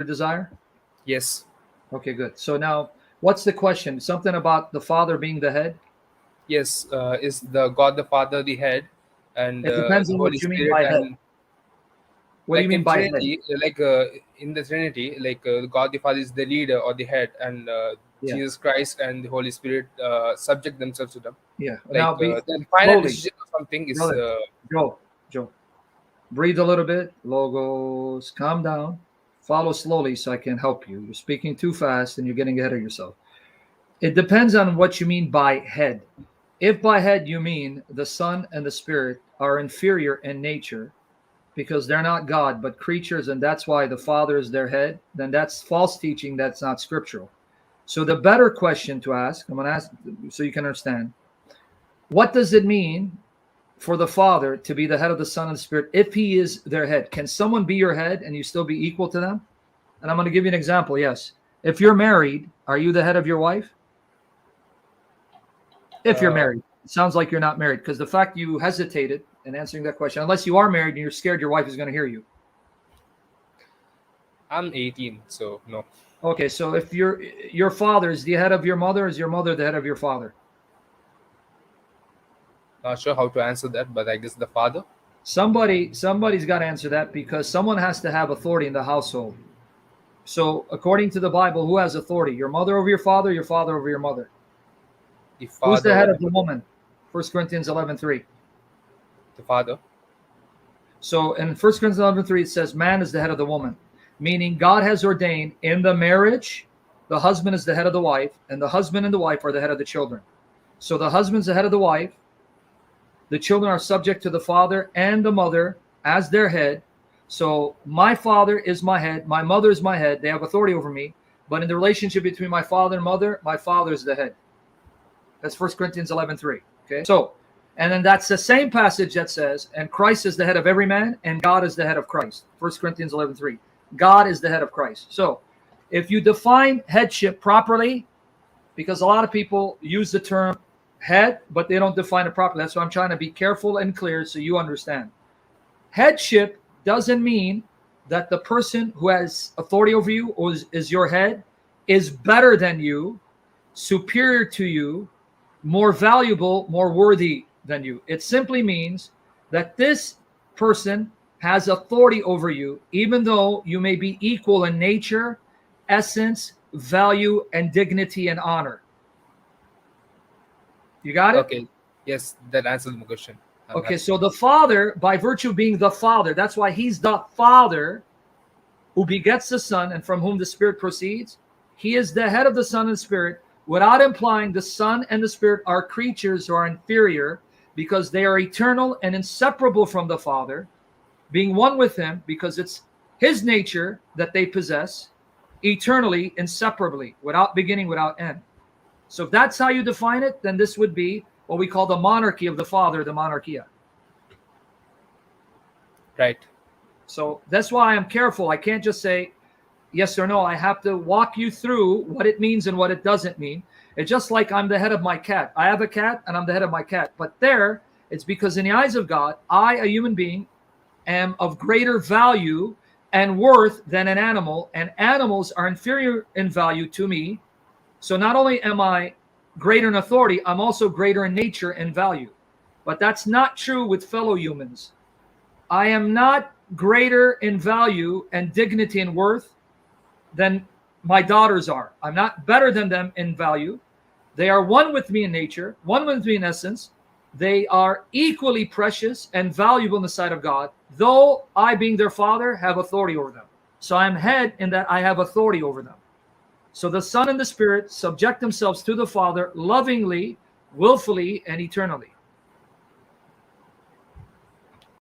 desire? Yes. Okay, good. So now, what's the question? Something about the Father being the head? Yes. Is the God the Father the head, and It depends the on Holy what you mean Spirit, by head. and What do you like mean in by head? Trinity, in the Trinity, God the Father is the leader or the head, and Yeah, Jesus Christ and the Holy Spirit subject themselves to them. yeah. Like Now, be the final slowly, decision of something is brother. Joe, Joe. Breathe a little bit. Logos, calm down. Follow slowly so I can help you. You're speaking too fast and you're getting ahead of yourself. It depends on what you mean by head. If by head you mean the Son and the Spirit are inferior in nature because they're not God but creatures, and that's why the Father is their head, then that's false teaching. That's not scriptural. So the better question to ask, I'm going to ask so you can understand, what does it mean for the Father to be the head of the Son and the Spirit if he is their head? Can someone be your head and you still be equal to them? And I'm going to give you an example. Yes. If you're married, are you the head of your wife? If you're uh, married. It sounds like you're not married because the fact you hesitated in answering that question, unless you are married and you're scared your wife is going to hear you. I'm 18, so no. Okay, so if your father is the head of your mother, is your mother the head of your father? Not sure how to answer that, but I guess the Father. Somebody's got to answer that because someone has to have authority in the household. So according to the Bible, who has authority? Your mother over your father over your mother. The Who's Father the head over of the woman? 1 Corinthians 11:3. the Father. So in 1 Corinthians 11:3, it says man is the head of the woman, meaning God has ordained in the marriage, the husband is the head of the wife, and the husband and the wife are the head of the children. So the husband's the head of the wife, the children are subject to the father and the mother as their head. So my father is my head, my mother is my head, they have authority over me, but in the relationship between my father and mother, my father is the head. That's 1 Corinthians 11:3. Okay. So, and then that's the same passage that says, and Christ is the head of every man, and God is the head of Christ. 1 Corinthians 11:3. God is the head of Christ. So, if you define headship properly, because a lot of people use the term head, but they don't define it properly. That's why I'm trying to be careful and clear so you understand. Headship doesn't mean that the person who has authority over you or is your head is better than you, superior to you, more valuable, more worthy than you. It simply means that this person has authority over you, even though you may be equal in nature, essence, value, and dignity and honor. You got it? Okay. Yes, that answers my question. I'm Okay, happy. so the Father, by virtue of being the Father, that's why he's the Father who begets the Son and from whom the Spirit proceeds. He is the head of the Son and the Spirit, without implying the Son and the Spirit are creatures who are inferior because they are eternal and inseparable from the Father, being one with him because it's his nature that they possess, eternally, inseparably, without beginning, without end. So if that's how you define it, then this would be what we call the monarchy of the Father, the monarchia. Right. So that's why I'm careful. I can't just say yes or no. I have to walk you through what it means and what it doesn't mean. It's just like I'm the head of my cat. I have a cat and I'm the head of my cat. But there, it's because in the eyes of God, I, a human being, am of greater value and worth than an animal, and animals are inferior in value to me. So not only am I greater in authority, I'm also greater in nature and value. But that's not true with fellow humans. I am not greater in value and dignity and worth than my daughters are. I'm not better than them in value. They are one with me in nature, one with me in essence. They are equally precious and valuable in the sight of God, though I, being their father, have authority over them. So I'm head in that I have authority over them. So the Son and the Spirit subject themselves to the Father lovingly, willfully, and eternally.